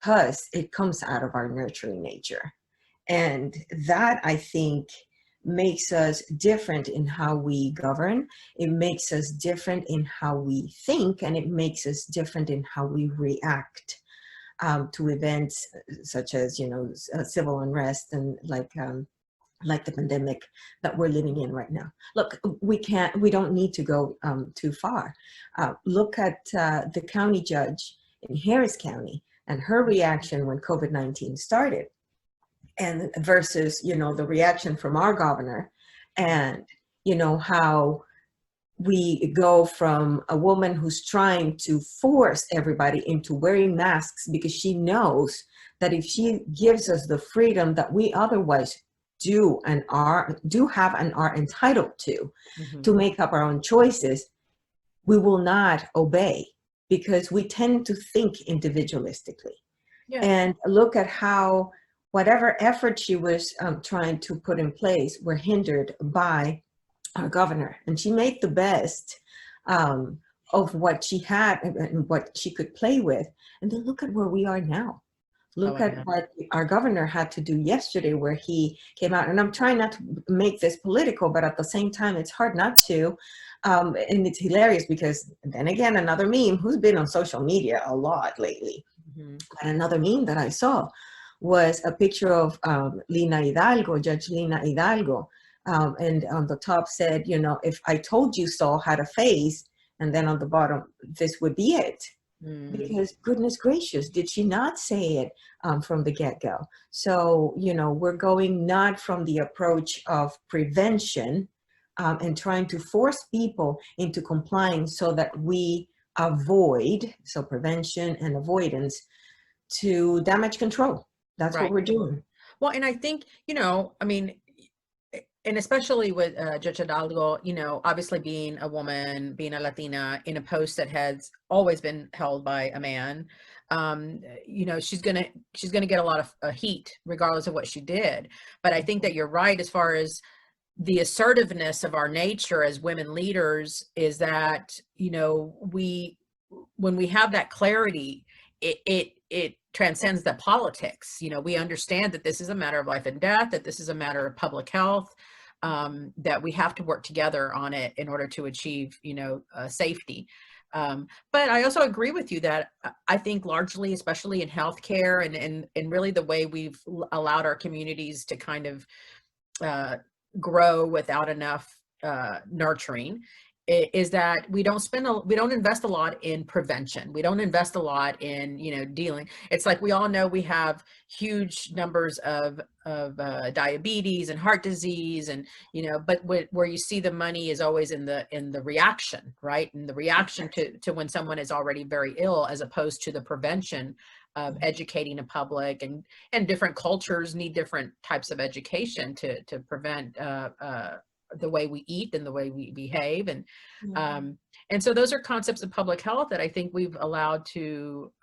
because it comes out of our nurturing nature. And that, I think, makes us different in how we govern. It makes us different in how we think, and it makes us different in how we react to events such as, civil unrest and like the pandemic that we're living in right now. Look, we don't need to go too far. Look at the county judge in Harris County and her reaction when COVID-19 started, and versus, the reaction from our governor, and, how we go from a woman who's trying to force everybody into wearing masks because she knows that if she gives us the freedom that we otherwise do have and are entitled to make up our own choices, we will not obey because we tend to think individualistically. Yeah. And look at how whatever effort she was trying to put in place were hindered by our governor. And she made the best of what she had and what she could play with. And then look at where we are now. Look at what our governor had to do yesterday, where he came out, and I'm trying not to make this political, but at the same time, it's hard not to. And it's hilarious because then again, another meme, who's been on social media a lot lately, and another meme that I saw was a picture of Lina Hidalgo, Judge Lina Hidalgo. And on the top said, if I told you so had a face, and then on the bottom, this would be it. Because goodness gracious, did she not say it from the get-go? So, we're going not from the approach of prevention and trying to force people into complying so that we avoid, so prevention and avoidance, to damage control. That's what we're doing. Well, and I think, and especially with Judge Hidalgo, obviously being a woman, being a Latina in a post that has always been held by a man, she's gonna get a lot of heat regardless of what she did. But I think that you're right as far as the assertiveness of our nature as women leaders is that, when we have that clarity, it transcends the politics. We understand that this is a matter of life and death, that this is a matter of public health, that we have to work together on it in order to achieve, safety. But I also agree with you that I think largely, especially in healthcare and really the way we've allowed our communities to kind of grow without enough nurturing, is that we don't invest a lot in prevention. We don't invest a lot in, dealing. It's like, we all know we have huge numbers of diabetes and heart disease, and, but where you see the money is always in the reaction, right? And the reaction to when someone is already very ill, as opposed to the prevention of educating the public, and different cultures need different types of education to prevent, the way we eat and the way we behave. And so those are concepts of public health that I think we've allowed to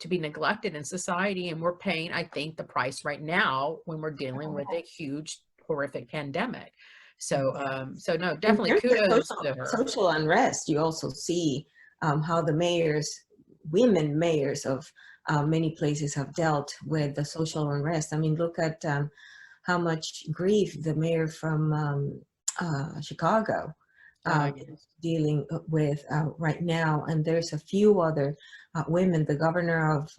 be neglected in society. And we're paying, I think, the price right now when we're dealing with a huge, horrific pandemic. So no, definitely kudos to her. Social unrest. You also see how the women mayors of many places have dealt with the social unrest. I mean, look at how much grief the mayor from Chicago is dealing with right now. And there's a few other women, the governor of,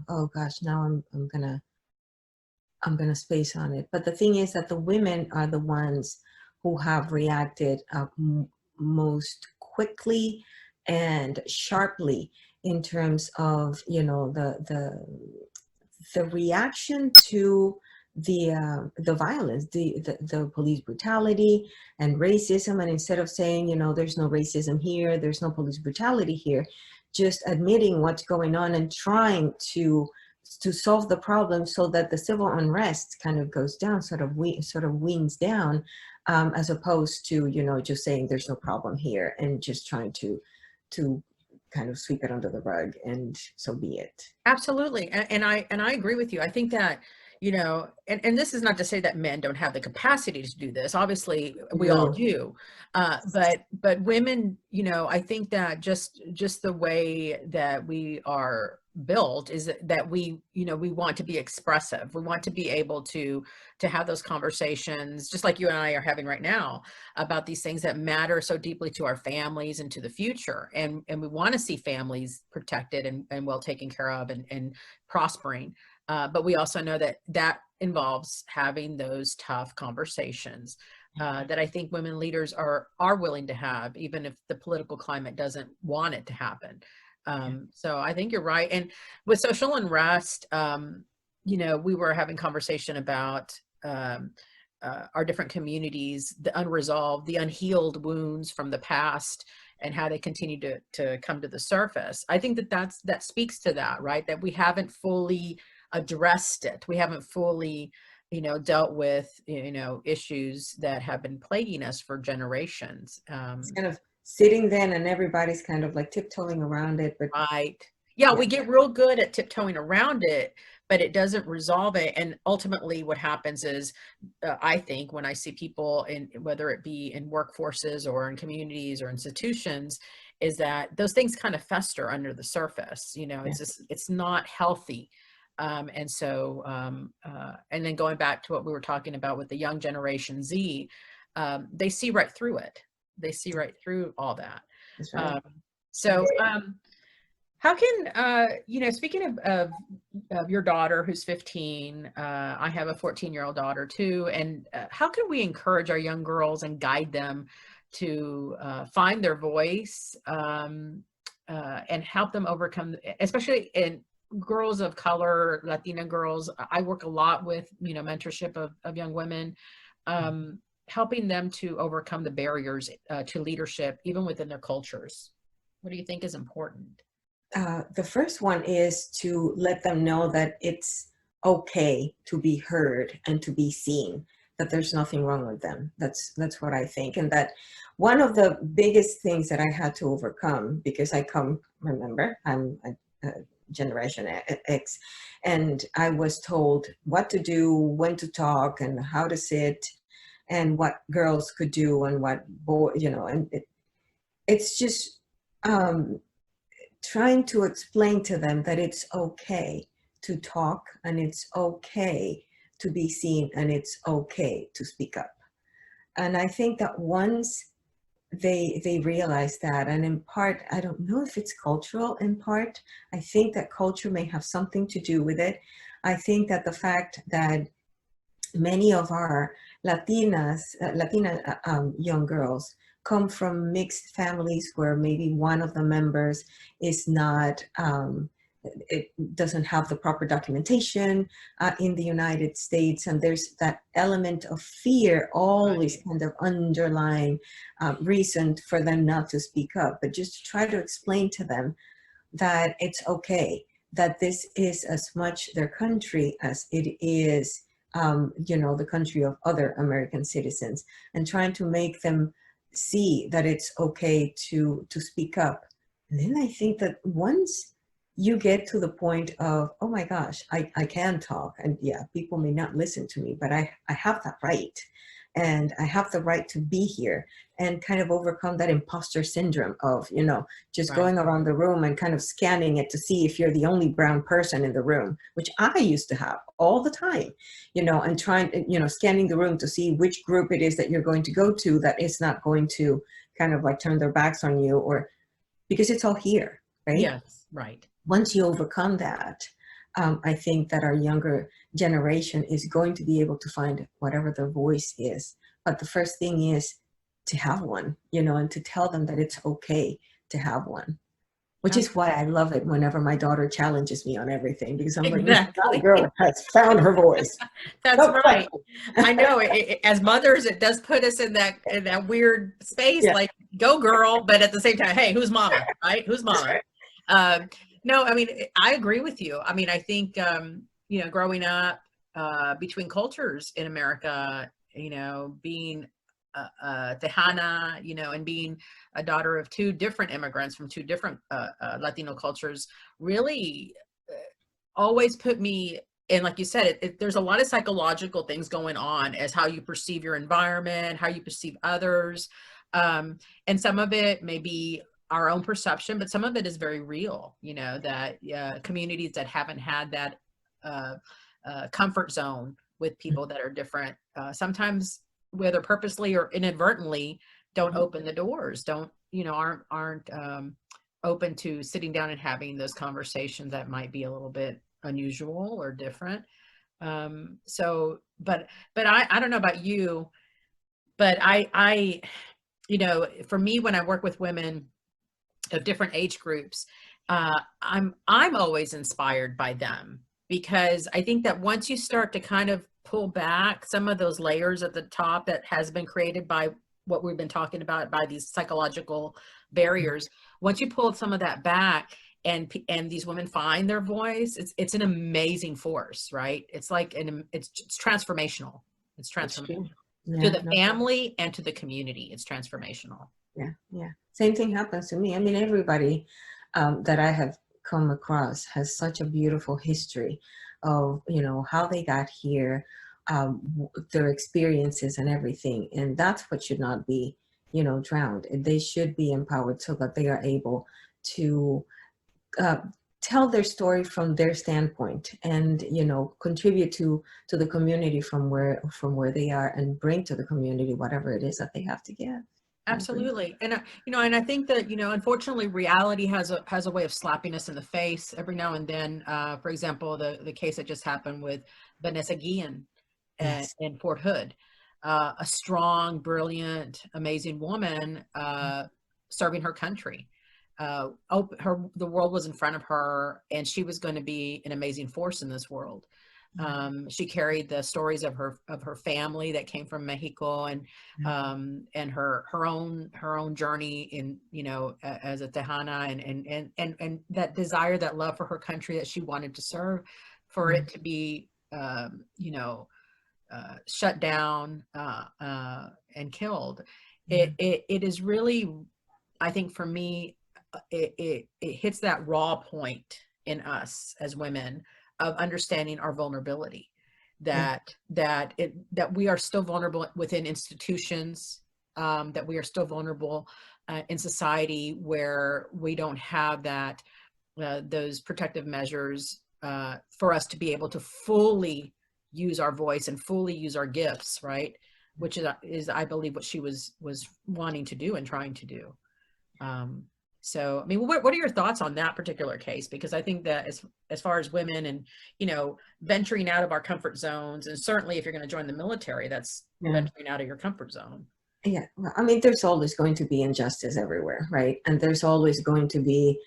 oh gosh, now I'm gonna space on it. But the thing is that the women are the ones who have reacted most quickly and sharply in terms of, the reaction to the violence, the police brutality and racism. And instead of saying, there's no racism here, there's no police brutality here, just admitting what's going on and trying to solve the problem so that the civil unrest kind of goes down, sort of weans down, as opposed to, just saying there's no problem here and just trying to kind of sweep it under the rug, and so be it. Absolutely. And I agree with you. I think that, and this is not to say that men don't have the capacity to do this. Obviously, we all do. But women, I think that just the way that we are built is that we, we want to be expressive. We want to be able to have those conversations, just like you and I are having right now, about these things that matter so deeply to our families and to the future. And we want to see families protected and well taken care of and prospering. But we also know that involves having those tough conversations that I think women leaders are willing to have, even if the political climate doesn't want it to happen. So I think you're right. And with social unrest, we were having conversation about our different communities, the unresolved, the unhealed wounds from the past, and how they continue to come to the surface. I think that speaks to that, right? That we haven't fully addressed it. We haven't fully, dealt with, issues that have been plaguing us for generations. It's kind of sitting then and everybody's kind of like tiptoeing around it, but right. Yeah, we get real good at tiptoeing around it, but it doesn't resolve it. And ultimately what happens is, I think when I see people in, whether it be in workforces or in communities or institutions, is that those things kind of fester under the surface. It's just, it's not healthy. And so, and then going back to what we were talking about with the young generation Z, they see right through it. They see right through all that. that's right. How can, speaking of your daughter who's 15, I have a 14-year-old daughter too. And how can we encourage our young girls and guide them to find their voice and help them overcome, especially in girls of color, Latina girls? I work a lot with, mentorship of young women, helping them to overcome the barriers to leadership, even within their cultures. What do you think is important? The first one is to let them know that it's okay to be heard and to be seen, that there's nothing wrong with them. That's what I think. And that one of the biggest things that I had to overcome, because remember, I'm a Generation X, and I was told what to do, when to talk, and how to sit, and what girls could do and what boys, and it's just trying to explain to them that it's okay to talk, and it's okay to be seen, and it's okay to speak up. And I think that once they realize that, and in part, I don't know if it's cultural, in part, I think that culture may have something to do with it. I think that the fact that many of our Latina young girls come from mixed families where maybe one of the members is not, it doesn't have the proper documentation in the United States, and there's that element of fear always kind of underlying reason for them not to speak up, but just to try to explain to them that it's okay, that this is as much their country as it is the country of other American citizens, and trying to make them see that it's okay to speak up. And then I think that once you get to the point of, oh my gosh, I can talk, and yeah, people may not listen to me, but I have that right, and I have the right to be here, and kind of overcome that imposter syndrome of, just going around the room and kind of scanning it to see if you're the only brown person in the room, which I used to have all the time, and trying, scanning the room to see which group it is that you're going to go to that is not going to kind of like turn their backs on you, or because it's all here, right? Yes, right. Once you overcome that, I think that our younger generation is going to be able to find whatever their voice is. But the first thing is to have one, and to tell them that it's okay to have one, which is why I love it whenever my daughter challenges me on everything, because I'm like, that girl has found her voice. That's right. I know as mothers, it does put us in that weird space, like, go girl, but at the same time, hey, who's mama, right? Who's mama? Right. No, I mean, I agree with you. I mean, I think, growing up between cultures in America, being Tejana, and being a daughter of two different immigrants from two different Latino cultures really always put me in, like you said, there's a lot of psychological things going on as how you perceive your environment, how you perceive others. And some of it may be our own perception, but some of it is very real, that communities that haven't had that comfort zone with people that are different, sometimes whether purposely or inadvertently, don't open the doors, don't, aren't open to sitting down and having those conversations that might be a little bit unusual or different. But I don't know about you, but I, for me, when I work with women of different age groups, I'm always inspired by them, because I think that once you start to kind of pull back some of those layers at the top that has been created by what we've been talking about, by these psychological barriers, once you pull some of that back and these women find their voice, it's an amazing force, right? It's like it's transformational. It's It's true. transformational to Yeah, the no, family and to the community. It's transformational. yeah, yeah. Same thing happens to me. I mean, everybody that I have come across has such a beautiful history of, how they got here, their experiences and everything. And that's what should not be, drowned. They should be empowered so that they are able to uh, tell their story from their standpoint, and contribute to the community from where they are, and bring to the community whatever it is that they have to give. I agree. Absolutely. And and I think that, unfortunately, reality has a way of slapping us in the face every now and then. For example, the case that just happened with Vanessa Guillen Yes. in Fort Hood, a strong, brilliant, amazing woman, serving her country. The world was in front of her, and she was going to be an amazing force in this world. She carried the stories of her family that came from Mexico, and her own journey in, as a Tejana, and that desire, that love for her country that she wanted to serve, for it to be shut down and killed. It is really, I think, for me, it hits that raw point in us as women of understanding our vulnerability, Yeah. that we are still vulnerable within institutions, that we are still vulnerable in society, where we don't have that those protective measures for us to be able to fully use our voice and fully use our gifts, right? Which is I believe what she was wanting to do and trying to do. So, I mean, what are your thoughts on that particular case? Because I think that as far as women and, venturing out of our comfort zones, and certainly if you're going to join the military, that's Yeah. venturing out of your comfort zone. Yeah. Well, I mean, there's always going to be injustice everywhere, right? And there's always going to be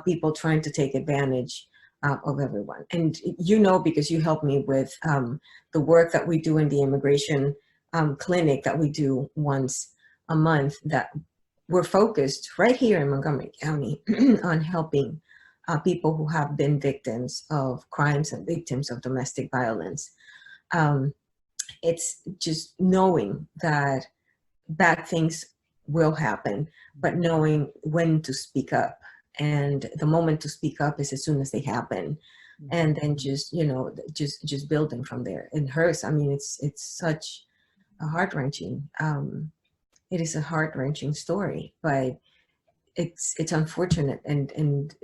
people trying to take advantage of everyone. And because you helped me with the work that we do in the immigration clinic that we do once a month, that we're focused right here in Montgomery County on helping people who have been victims of crimes and victims of domestic violence. Um, it's just knowing that bad things will happen, but knowing when to speak up. And the moment to speak up is as soon as they happen. And then just building from there. And hers, I mean, it's such a heart-wrenching, it is a heart-wrenching story, but it's unfortunate, and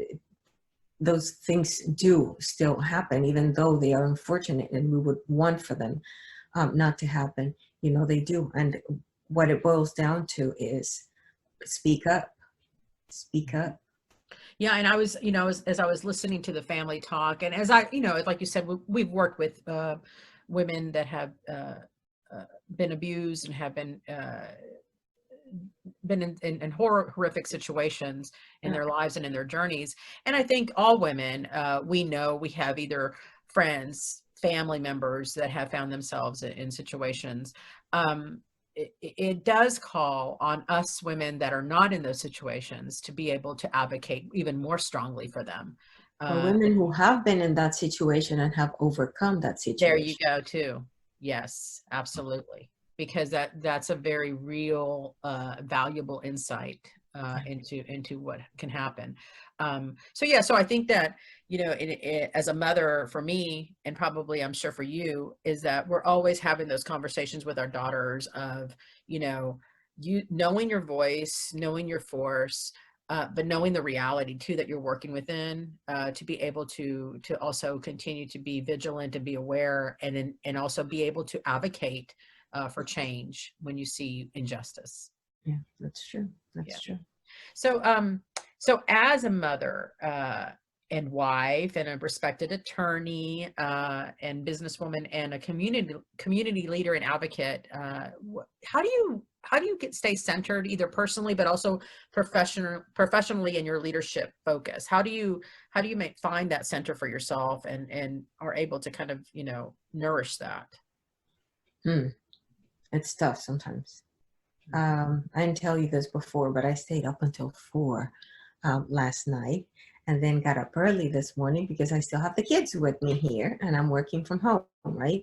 those things do still happen, even though they are unfortunate and we would want for them not to happen. They do. And what it boils down to is speak up. Speak up. Yeah, and I was, as I was listening to the family talk, and as I, like you said, we've worked with women that have been abused and have been in horrific situations in Yeah. their lives and in their journeys. And I think all women, we know we have either friends, family members that have found themselves in situations. It does call on us women that are not in those situations to be able to advocate even more strongly for them. Or women who have been in that situation and have overcome that There you situation. go too. Yes, absolutely. Because that's a very real, valuable insight into what can happen. So yeah, so I think that, as a mother, for me, and probably I'm sure for you, is that we're always having those conversations with our daughters of, you knowing your voice, knowing your force, but knowing the reality too that you're working within, to be able to also continue to be vigilant and be aware, and also be able to advocate for change when you see injustice. Yeah, that's true. Yeah. That's true. So, so as a mother, and wife, and a respected attorney, and businesswoman, and a community leader and advocate, how do you stay centered, either personally but also professionally in your leadership focus? How do you find that center for yourself, and are able to kind of, nourish that? It's tough sometimes. I didn't tell you this before, but I stayed up until 4 last night, and then got up early this morning because I still have the kids with me here and I'm working from home, right?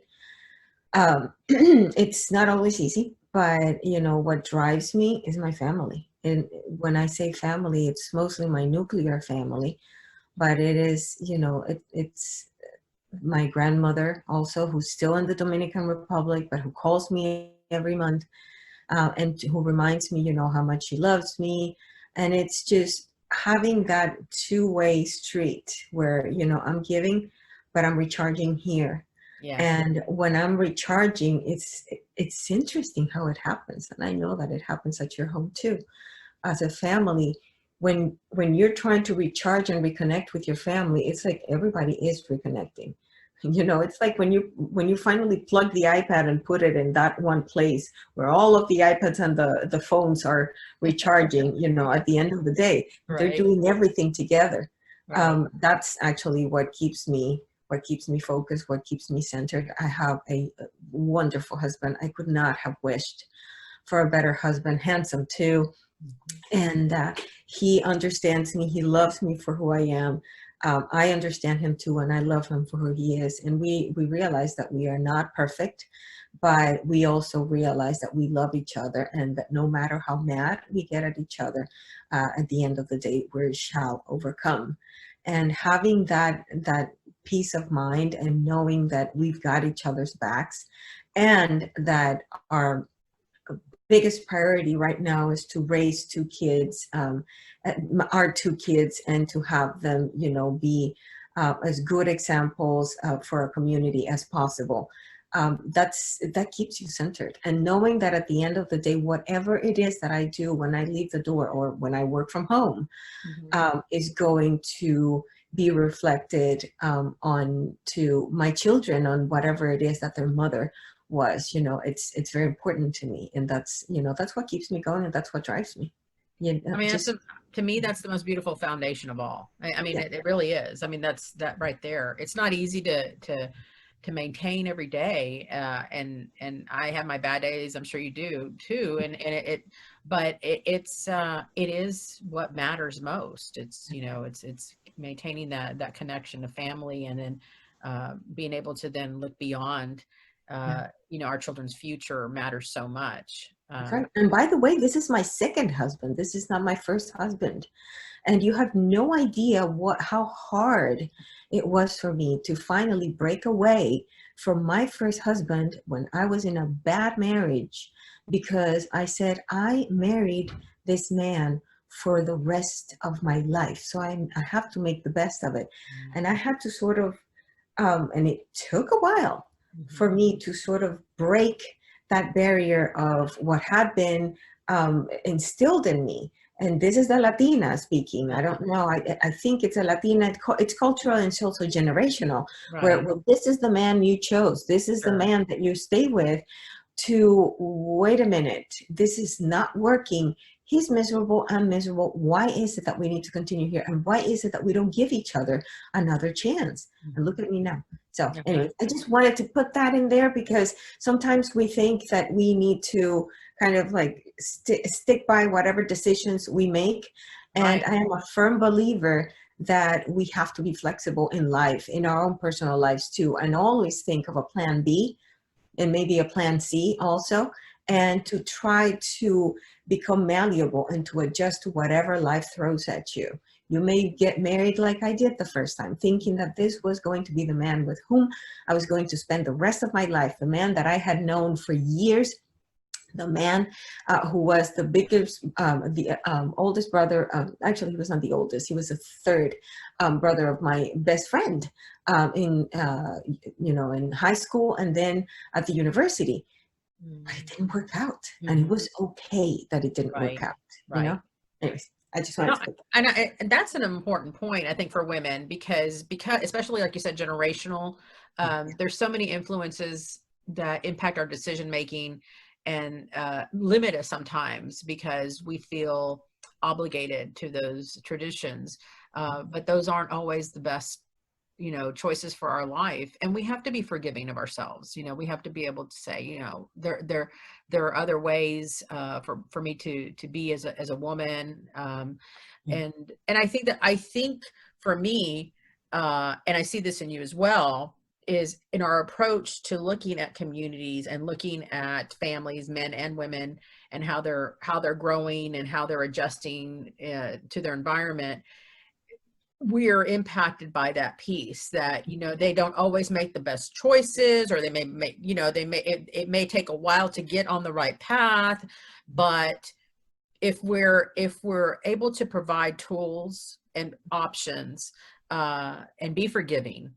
It's not always easy, but what drives me is my family. And when I say family, it's mostly my nuclear family, but it is, it's my grandmother also, who's still in the Dominican Republic, but who calls me every month, and who reminds me, how much she loves me. And it's just having that two-way street where, I'm giving, but I'm recharging here. Yeah. And when I'm recharging, it's interesting how it happens. And I know that it happens at your home too. As a family, when you're trying to recharge and reconnect with your family, it's like everybody is reconnecting. It's like when you finally plug the iPad and put it in that one place where all of the iPads and the phones are recharging, at the end of the day, they're Right. doing everything together. Right. That's actually what keeps me focused, what keeps me centered. I have a wonderful husband. I could not have wished for a better husband, handsome too. And he understands me. He loves me for who I am. I understand him too, and I love him for who he is. And we realize that we are not perfect, but we also realize that we love each other, and that no matter how mad we get at each other, at the end of the day, we shall overcome. And having that peace of mind, and knowing that we've got each other's backs, and that our biggest priority right now is to raise 2 kids, our 2 kids, and to have them, be as good examples for our community as possible. That keeps you centered, and knowing that at the end of the day, whatever it is that I do when I leave the door or when I work from home, is going to be reflected on to my children, on whatever it is that their mother was. It's very important to me, and that's what keeps me going, and that's what drives me. I mean, to me, that's the most beautiful foundation of all. I mean, it really is. I mean, that's that right there. It's not easy to maintain every day. And I have my bad days. I'm sure you do too. But it is what matters most. It's, it's maintaining that connection to family, and then being able to then look beyond. Our children's future matters so much. Right. And by the way, this is my second husband. This is not my first husband. And you have no idea how hard it was for me to finally break away from my first husband when I was in a bad marriage, because I said, I married this man for the rest of my life. So I have to make the best of it. And I had to sort of, and it took a while for me to sort of break that barrier of what had been instilled in me. And this is the Latina speaking. I don't know. I think it's a Latina. It's cultural, and it's also generational. Right. Where this is the man you chose. This is the man that you stay with. To wait a minute, this is not working. He's miserable. I'm miserable. Why is it that we need to continue here? And why is it that we don't give each other another chance? And look at me now. So anyway, I just wanted to put that in there, because sometimes we think that we need to kind of like stick by whatever decisions we make. And I am a firm believer that we have to be flexible in life, in our own personal lives too, and always think of a plan B and maybe a plan C also, and to try to become malleable and to adjust to whatever life throws at you. You may get married like I did the first time, thinking that this was going to be the man with whom I was going to spend the rest of my life, the man that I had known for years, the man who was the biggest, the oldest brother. Actually, he was not the oldest. He was the third brother of my best friend in, in high school and then at the university. But it didn't work out, and it was okay that it didn't work Right, out. right. Anyways, I just No, wanted to put that. and that's an important point, I think, for women, because especially like you said, generational. There's so many influences that impact our decision making and limit us sometimes because we feel obligated to those traditions. But those aren't always the best, choices for our life, and we have to be forgiving of ourselves. We have to be able to say, there are other ways for me to be as a woman. Yeah. And I think for me, and I see this in you as well, is in our approach to looking at communities and looking at families, men and women, and how they're growing and how they're adjusting to their environment. We are impacted by that piece that they don't always make the best choices, or they may make it may take a while to get on the right path. But if we're able to provide tools and options and be forgiving,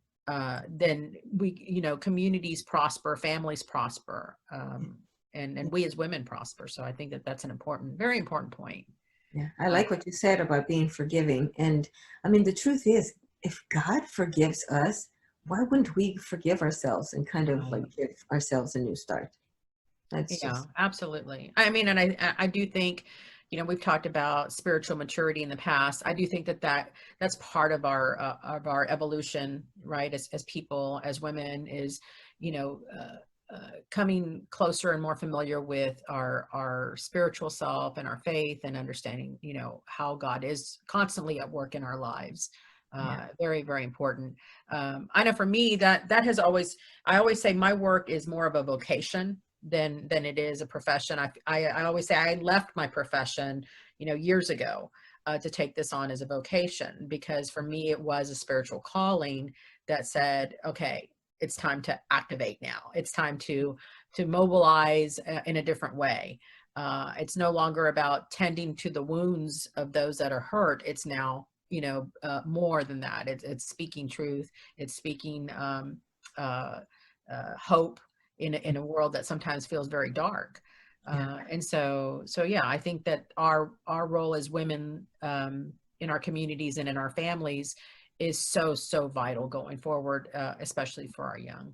then communities prosper, families prosper, and we as women prosper. So I think that that's an important, very important point. Yeah, I like what you said about being forgiving. And I mean, the truth is, if God forgives us, why wouldn't we forgive ourselves and kind of Right. like give ourselves a new start? That's Yeah, just, absolutely. I mean, and I do think, we've talked about spiritual maturity in the past. I do think that's part of our evolution, right? As people, as women, is, coming closer and more familiar with our spiritual self and our faith, and understanding, how God is constantly at work in our lives. yeah, Very, very important. I know for me that has always, I always say my work is more of a vocation than it is a profession. I always say I left my profession, years ago, to take this on as a vocation, because for me it was a spiritual calling that said, okay, it's time to activate now. It's time to mobilize in a different way. It's no longer about tending to the wounds of those that are hurt. It's now, more than that. It's speaking truth. It's speaking hope in a world that sometimes feels very dark. yeah. And so yeah, I think that our role as women, in our communities and in our families, is so vital going forward, especially for our young.